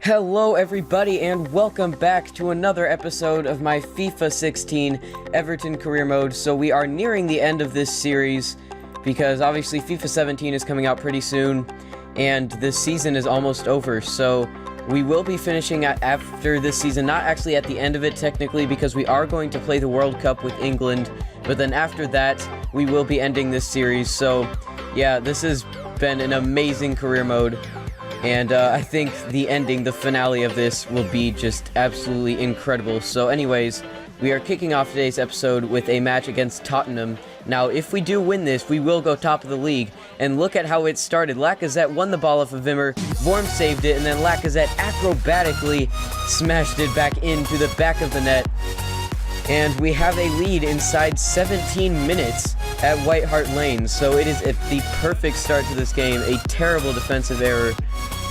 Hello everybody and welcome back to another episode of my FIFA 16 Everton career mode. So we are nearing the end of this series because obviously FIFA 17 is coming out pretty soon and this season is almost over. So we will be finishing after this season, not actually at the end of it technically because we are going to play the World Cup with England, but then after that we will be ending this series. So yeah, this has been an amazing career mode. And I think the finale of this will be just absolutely incredible. So anyways, we are kicking off today's episode with a match against Tottenham. Now, if we do win this, we will go top of the league. And look at how it started. Lacazette won the ball off of Wimmer, Vorm saved it, and then Lacazette acrobatically smashed it back into the back of the net. And we have a lead inside 17 minutes at White Hart Lane. So it is the perfect start to this game. A terrible defensive error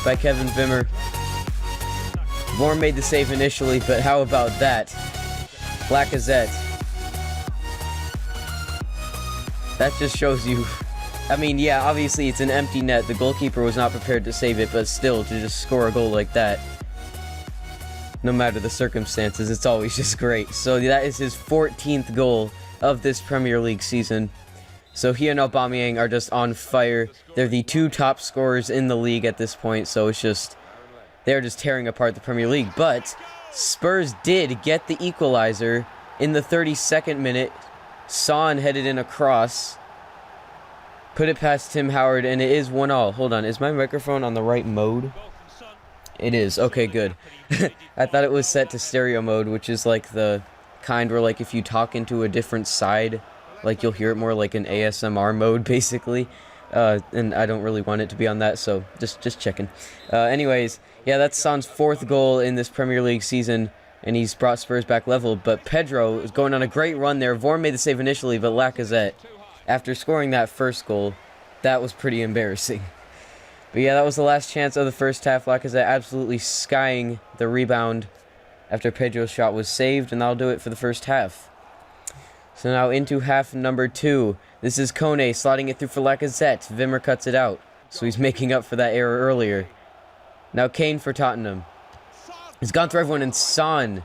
by Kevin Wimmer. Vorm made the save initially, but how about that? Lacazette. That just shows you... I mean, yeah, obviously it's an empty net. The goalkeeper was not prepared to save it, but still, to just score a goal like that, no matter the circumstances, it's always just great. So that is his 14th goal of this Premier League season. So he and Aubameyang are just on fire. They're the two top scorers in the league at this point, so it's just... they're just tearing apart the Premier League. But Spurs did get the equalizer in the 32nd minute. Son headed in a cross. Put it past Tim Howard, and it is 1-1. Hold on, is my microphone on the right mode? It is. Okay, good. I thought it was set to stereo mode, which is like the kind where like if you talk into a different side, like you'll hear it more like an ASMR mode, basically. And I don't really want it to be on that, so just checking. Anyways, yeah, that's Son's 4th goal in this Premier League season, and he's brought Spurs back level. But Pedro is going on a great run there. Vorm made the save initially, but Lacazette, after scoring that first goal, that was pretty embarrassing. But yeah, that was the last chance of the first half. Lacazette absolutely skying the rebound after Pedro's shot was saved, and that'll do it for the first half. So now into half number 2. This is Kone slotting it through for Lacazette. Wimmer cuts it out, so he's making up for that error earlier. Now Kane for Tottenham. He's gone through everyone, and Son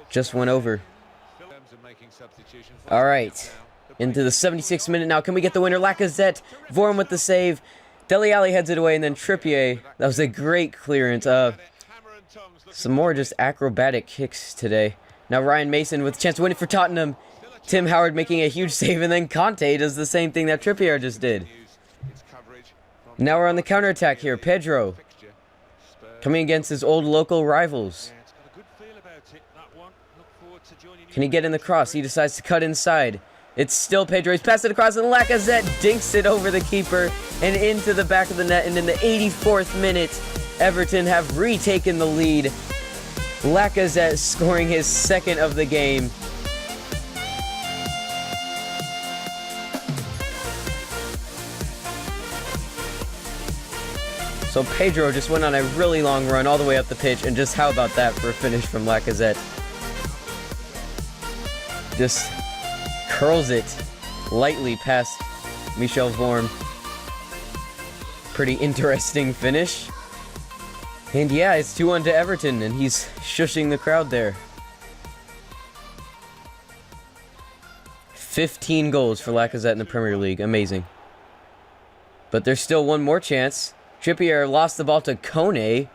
just went over. Alright, into the 76th minute now. Can we get the winner? Lacazette, Vorm with the save. Dele Alli heads it away, and then Trippier. That was a great clearance. Some more just acrobatic kicks today. Now Ryan Mason with a chance to win it for Tottenham. Tim Howard making a huge save, and then Conte does the same thing that Trippier just did. Now we're on the counterattack here. Pedro coming against his old local rivals. Can he get in the cross? He decides to cut inside. It's still Pedro. He's passed it across, and Lacazette dinks it over the keeper and into the back of the net. And in the 84th minute, Everton have retaken the lead. Lacazette scoring his 2nd of the game. So Pedro just went on a really long run all the way up the pitch, and just how about that for a finish from Lacazette? Just curls it lightly past Michel Vorm. Pretty interesting finish. And yeah, it's 2-1 to Everton, and he's shushing the crowd there. 15 goals for Lacazette in the Premier League. Amazing. But there's still one more chance. Trippier lost the ball to Kone.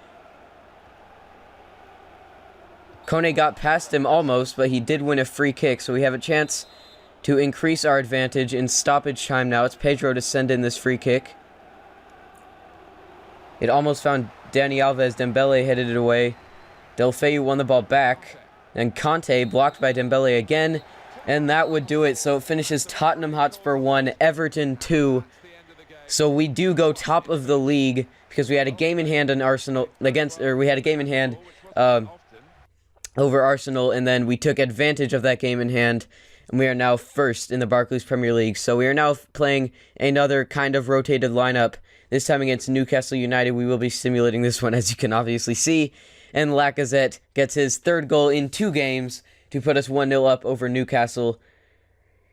Kone got past him almost, but he did win a free kick, so we have a chance to increase our advantage in stoppage time now. It's Pedro to send in this free kick. It almost found Dani Alves. Dembele headed it away. Delfeu won the ball back, and Conte blocked by Dembele again, and that would do it. So it finishes Tottenham Hotspur 1, Everton 2. So we do go top of the league because we had a game in hand on Arsenal over Arsenal, and then we took advantage of that game in hand, and we are now first in the Barclays Premier League. So we are now playing another kind of rotated lineup, this time against Newcastle United. We will be simulating this one, as you can obviously see, and Lacazette gets his 3rd goal in 2 games to put us 1-0 up over Newcastle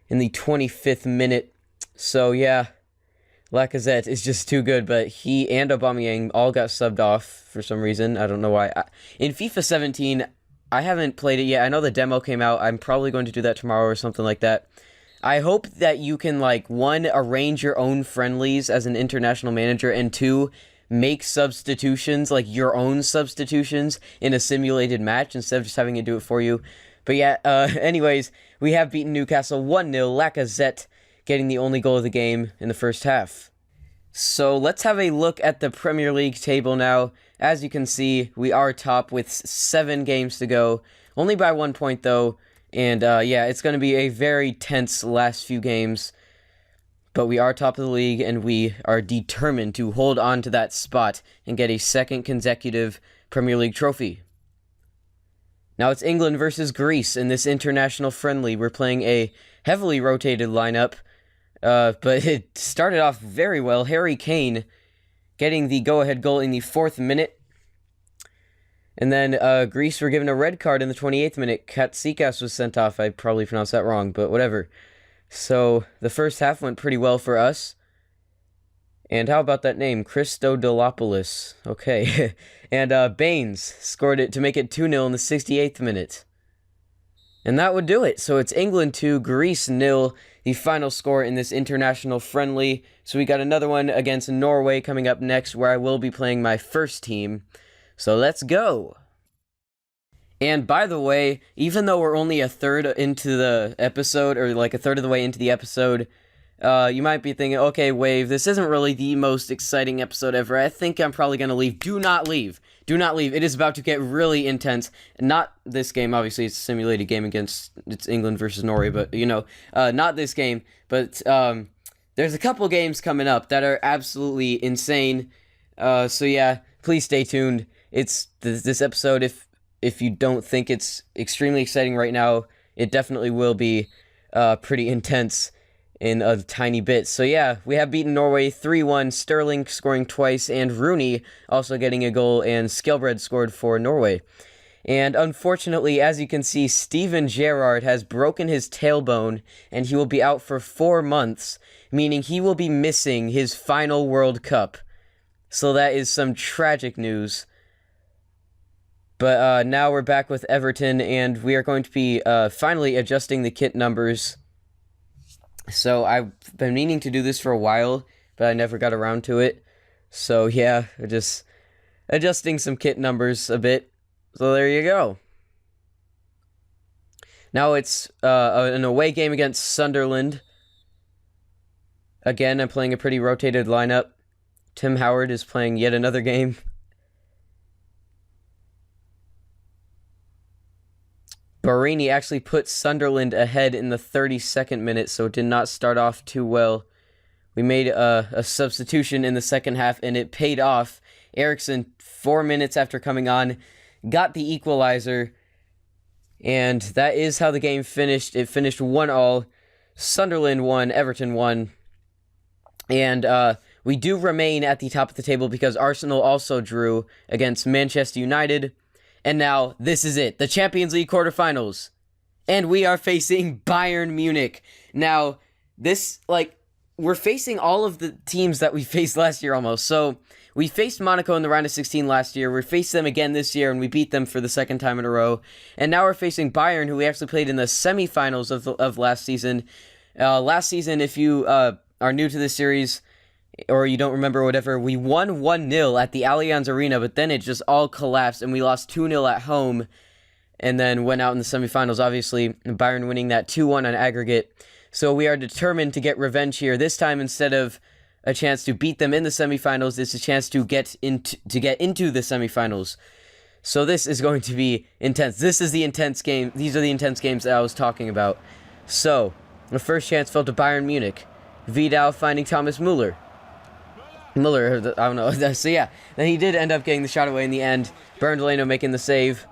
in the 25th minute. So yeah, Lacazette is just too good, but he and Aubameyang all got subbed off for some reason. I don't know why. In FIFA 17, I haven't played it yet. I know the demo came out. I'm probably going to do that tomorrow or something like that. I hope that you can, like, 1, arrange your own friendlies as an international manager, and 2, make substitutions, like your own substitutions, in a simulated match instead of just having it do it for you. But yeah, anyways, we have beaten Newcastle 1-0, Lacazette getting the only goal of the game in the first half. So let's have a look at the Premier League table now. As you can see, we are top with 7 games to go, only by 1 point though. And, yeah, it's going to be a very tense last few games. But we are top of the league, and we are determined to hold on to that spot and get a 2nd consecutive Premier League trophy. Now it's England versus Greece in this international friendly. We're playing a heavily rotated lineup, but it started off very well. Harry Kane getting the go-ahead goal in the 4th minute. And then Greece were given a red card in the 28th minute. Katsikas was sent off. I probably pronounced that wrong, but whatever. So the first half went pretty well for us. And how about that name? Christodolopoulos. Okay. And Baines scored it to make it 2-0 in the 68th minute. And that would do it. So it's England 2, Greece 0, the final score in this international friendly. So we got another one against Norway coming up next, where I will be playing my first team. So let's go. And by the way, even though we're only a third into the episode, or like a third of the way into the episode, you might be thinking, okay, Wave, this isn't really the most exciting episode ever. I think I'm probably going to leave. Do not leave. Do not leave. It is about to get really intense. Not this game, obviously, it's a simulated game it's England versus Norway, but, you know, not this game. But there's a couple games coming up that are absolutely insane. So yeah, please stay tuned. It's this episode, if you don't think it's extremely exciting right now, it definitely will be pretty intense in a tiny bit. So yeah, we have beaten Norway 3-1, Sterling scoring twice, and Rooney also getting a goal, and Skjelbred scored for Norway. And unfortunately, as you can see, Steven Gerrard has broken his tailbone, and he will be out for 4 months, meaning he will be missing his final World Cup. So that is some tragic news. But now we're back with Everton, and we are going to be finally adjusting the kit numbers. So I've been meaning to do this for a while, but I never got around to it. So yeah, we're just adjusting some kit numbers a bit. So there you go. Now it's an away game against Sunderland. Again, I'm playing a pretty rotated lineup. Tim Howard is playing yet another game. Barini actually put Sunderland ahead in the 32nd minute, so it did not start off too well. We made a substitution in the second half, and it paid off. Eriksson, 4 minutes after coming on, got the equalizer, and that is how the game finished. It finished 1-1. Sunderland won, Everton won, and we do remain at the top of the table because Arsenal also drew against Manchester United. And now, this is it. The Champions League quarterfinals. And we are facing Bayern Munich. Now, this, we're facing all of the teams that we faced last year almost. So, we faced Monaco in the round of 16 last year. We faced them again this year, and we beat them for the 2nd time in a row. And now we're facing Bayern, who we actually played in the semifinals of last season. Last season, if you are new to this series, or you don't remember, whatever, we won 1-0 at the Allianz Arena, but then it just all collapsed, and we lost 2-0 at home, and then went out in the semifinals, obviously, Bayern winning that 2-1 on aggregate. So we are determined to get revenge here. This time, instead of a chance to beat them in the semifinals, it's a chance to get into the semifinals. So this is going to be intense. This is the intense game. These are the intense games that I was talking about. So, the first chance fell to Bayern Munich. Vidal finding Thomas Müller, I don't know. So yeah, then he did end up getting the shot away in the end. Bernd making the save.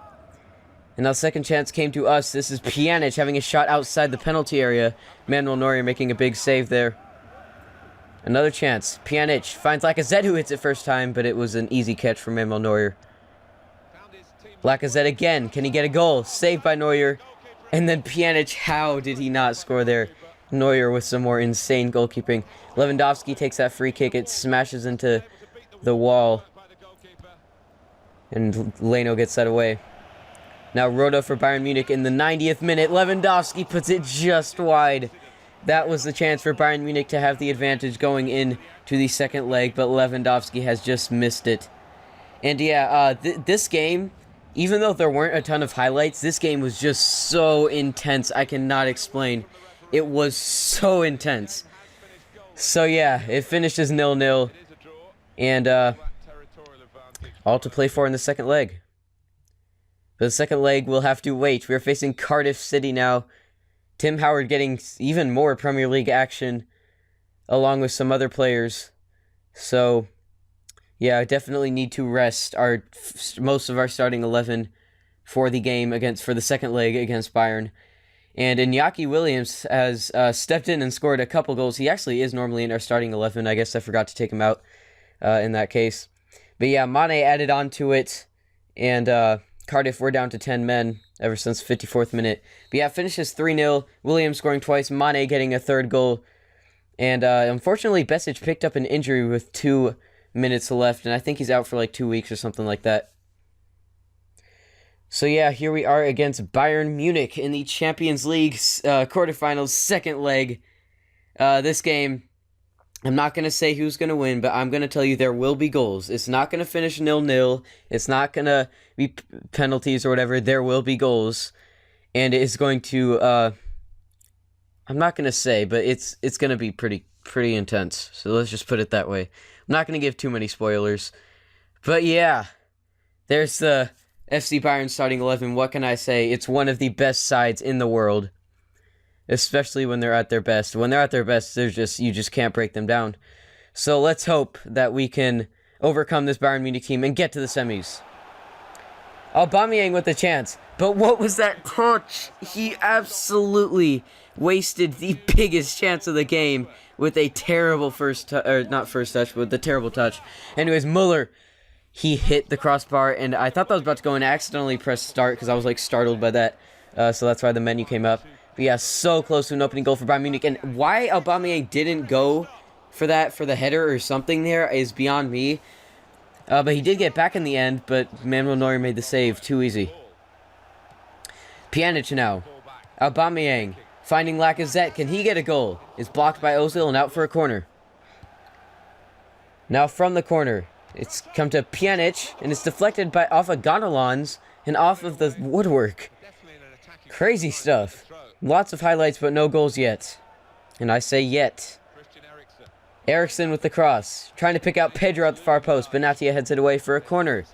And now second chance came to us. This is Pjanic having a shot outside the penalty area. Manuel Neuer making a big save there. Another chance. Pjanic finds Lacazette, who hits it first time, but it was an easy catch from Manuel Neuer. Lacazette again. Can he get a goal? Saved by Neuer. And then Pjanic, how did he not score there? Neuer with some more insane goalkeeping. Lewandowski takes that free kick. It smashes into the wall. And Leno gets that away. Now Rota for Bayern Munich in the 90th minute. Lewandowski puts it just wide. That was the chance for Bayern Munich to have the advantage going into the second leg, but Lewandowski has just missed it. And yeah, this game, even though there weren't a ton of highlights, this game was just so intense. I cannot explain. It was so intense. So yeah, it finishes 0-0. And all to play for in the second leg. For the second leg, we'll have to wait. We're facing Cardiff City now. Tim Howard getting even more Premier League action, along with some other players. So, yeah, I definitely need to rest most of our starting 11 for the game for the second leg against Bayern. And Iñaki Williams has stepped in and scored a couple goals. He actually is normally in our starting 11. I guess I forgot to take him out in that case. But yeah, Mane added on to it, and Cardiff were down to 10 men ever since 54th minute. But yeah, finishes 3-0. Williams scoring twice, Mane getting a third goal. And unfortunately, Besic picked up an injury with 2 minutes left, and I think he's out for like 2 weeks or something like that. So yeah, here we are against Bayern Munich in the Champions League quarterfinals, second leg. This game, I'm not going to say who's going to win, but I'm going to tell you there will be goals. It's not going to finish 0-0. It's not going to be penalties or whatever. There will be goals. And it is going to, I'm not going to say, but it's going to be pretty intense. So let's just put it that way. I'm not going to give too many spoilers. But yeah, there's the FC Bayern starting 11. What can I say? It's one of the best sides in the world. Especially when they're at their best. When they're at their best, you just can't break them down. So let's hope that we can overcome this Bayern Munich team and get to the semis. Aubameyang with a chance. But what was that touch? He absolutely wasted the biggest chance of the game with a terrible not first touch, but the terrible touch. Anyways, Muller, he hit the crossbar, and I thought that was about to go in. I accidentally pressed start because I was like startled by that. So that's why the menu came up. But yeah, so close to an opening goal for Bayern Munich. And why Aubameyang didn't go for the header or something there is beyond me. But he did get back in the end, but Manuel Neuer made the save. Too easy. Pjanic now. Aubameyang finding Lacazette. Can he get a goal? It's blocked by Ozil and out for a corner. Now from the corner, it's come to Pjanic, and it's deflected off of Gonalons and off of the woodwork. Crazy stuff. Lots of highlights, but no goals yet. And I say yet. Eriksen with the cross. Trying to pick out Pedro at the far post. Benatia heads it away for a corner.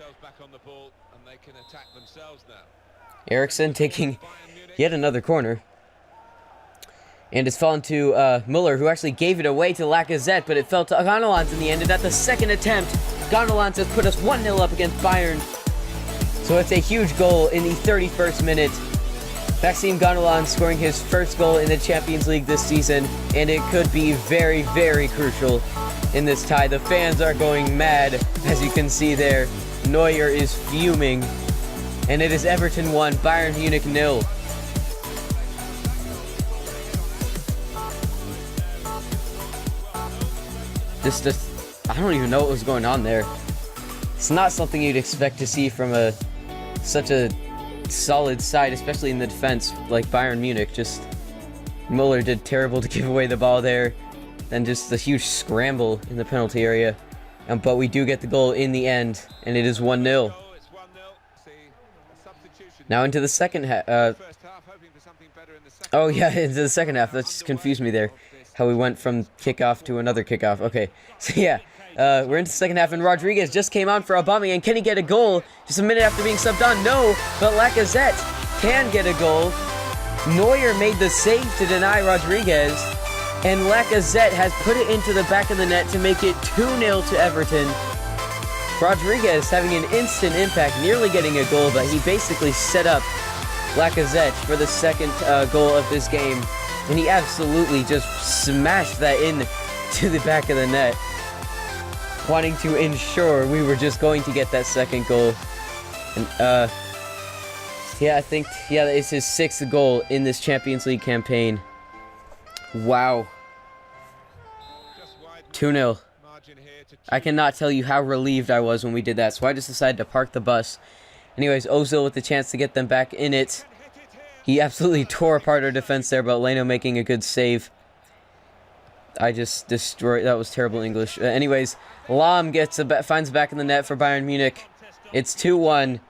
Eriksen taking yet another corner. And it's fallen to Muller, who actually gave it away to Lacazette, but it fell to Gonalons in the end. And at the second attempt, Gonalons has put us 1-0 up against Bayern. So it's a huge goal in the 31st minute. Maxime Gonalons scoring his first goal in the Champions League this season, and it could be very, very crucial in this tie. The fans are going mad, as you can see there. Neuer is fuming, and it is Everton 1, Bayern Munich 0. I don't even know what was going on there. It's not something you'd expect to see from such a solid side, especially in the defense like Bayern Munich. Just Muller did terrible to give away the ball there. Then just a huge scramble in the penalty area. But we do get the goal in the end, and it is 1-0. Now into the second half. Oh yeah, into the second half. That just confused me there. How we went from kickoff to another kickoff. Okay, so yeah. We're into the second half, and Rodriguez just came on for Aubameyang. Can he get a goal just a minute after being subbed on? No, but Lacazette can get a goal. Neuer made the save to deny Rodriguez, and Lacazette has put it into the back of the net to make it 2-0 to Everton. Rodriguez having an instant impact, nearly getting a goal, but he basically set up Lacazette for the second goal of this game, and he absolutely just smashed that in to the back of the net, wanting to ensure we were just going to get that second goal. And yeah, I think it's his 6th goal in this Champions League campaign. Wow. 2-0. I cannot tell you how relieved I was when we did that, so I just decided to park the bus. Anyways, Ozil with the chance to get them back in it. He absolutely tore apart our defense there, but Leno making a good save. I just destroyed... That was terrible English. Anyways, Lahm finds back in the net for Bayern Munich. It's 2-1,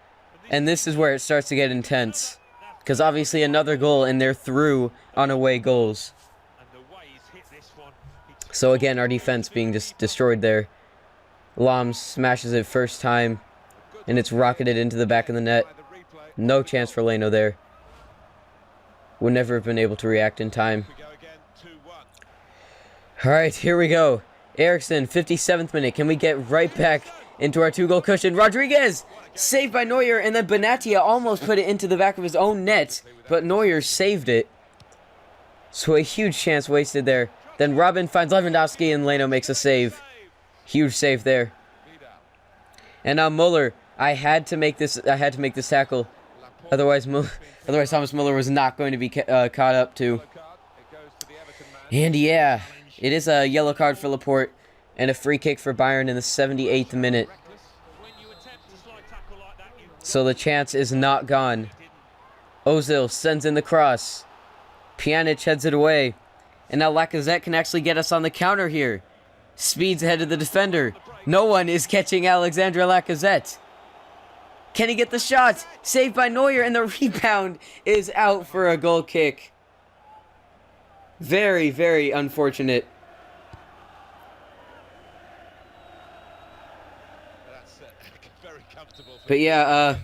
and this is where it starts to get intense. Because obviously another goal, and they're through on away goals. So again, our defense being just destroyed there. Lahm smashes it first time, and it's rocketed into the back of the net. No chance for Leno there. Would never have been able to react in time. Alright, here we go. Eriksen, 57th minute. Can we get right back into our 2-goal cushion? Rodriguez! Saved by Neuer, and then Benatia almost put it into the back of his own net, but Neuer saved it. So a huge chance wasted there. Then Robin finds Lewandowski, and Leno makes a save. Huge save there. And now Muller. I had to make this tackle. Otherwise Thomas Muller was not going to be caught up to. And yeah, it is a yellow card for Laporte and a free kick for Bayern in the 78th minute. So the chance is not gone. Ozil sends in the cross. Pjanic heads it away. And now Lacazette can actually get us on the counter here. Speeds ahead of the defender. No one is catching Alexandre Lacazette. Can he get the shot? Saved by Neuer, and the rebound is out for a goal kick. Very, very unfortunate. But yeah,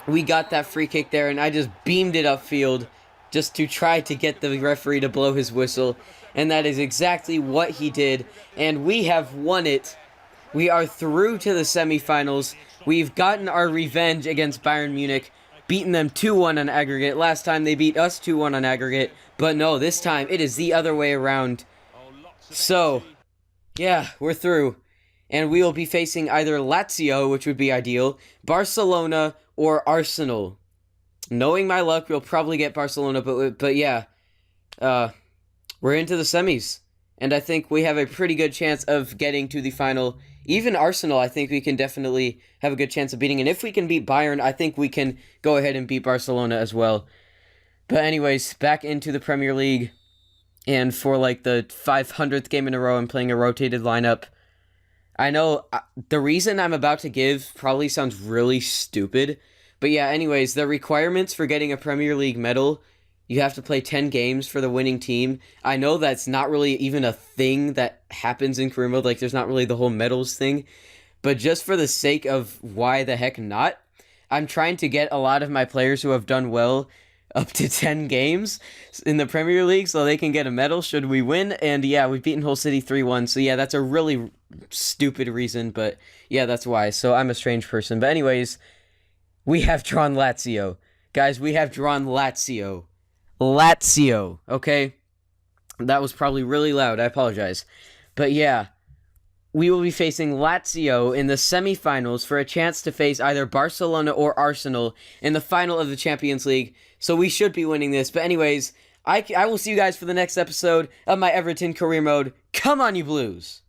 we got that free kick there, and I just beamed it upfield just to try to get the referee to blow his whistle. And that is exactly what he did. And we have won it. We are through to the semifinals. We've gotten our revenge against Bayern Munich. Beaten them 2-1 on aggregate. Last time they beat us 2-1 on aggregate. But no, this time it is the other way around. So, yeah, we're through. And we will be facing either Lazio, which would be ideal, Barcelona, or Arsenal. Knowing my luck, we'll probably get Barcelona, but yeah. We're into the semis. And I think we have a pretty good chance of getting to the final. Even Arsenal, I think we can definitely have a good chance of beating. And if we can beat Bayern, I think we can go ahead and beat Barcelona as well. But anyways, back into the Premier League. And for like the 500th game in a row, I'm playing a rotated lineup. I know the reason I'm about to give probably sounds really stupid. But yeah, anyways, the requirements for getting a Premier League medal, you have to play 10 games for the winning team. I know that's not really even a thing that happens in career mode. Like, there's not really the whole medals thing. But just for the sake of why the heck not, I'm trying to get a lot of my players who have done well up to 10 games in the Premier League so they can get a medal should we win. And yeah, we've beaten Hull City 3-1. So yeah, that's a really stupid reason. But yeah, that's why. So I'm a strange person. But anyways, we have drawn Lazio. Guys, we have drawn Lazio. Lazio, okay? That was probably really loud. I apologize. But yeah, we will be facing Lazio in the semifinals for a chance to face either Barcelona or Arsenal in the final of the Champions League. So we should be winning this. But anyways, I will see you guys for the next episode of my Everton career mode. Come on, you Blues!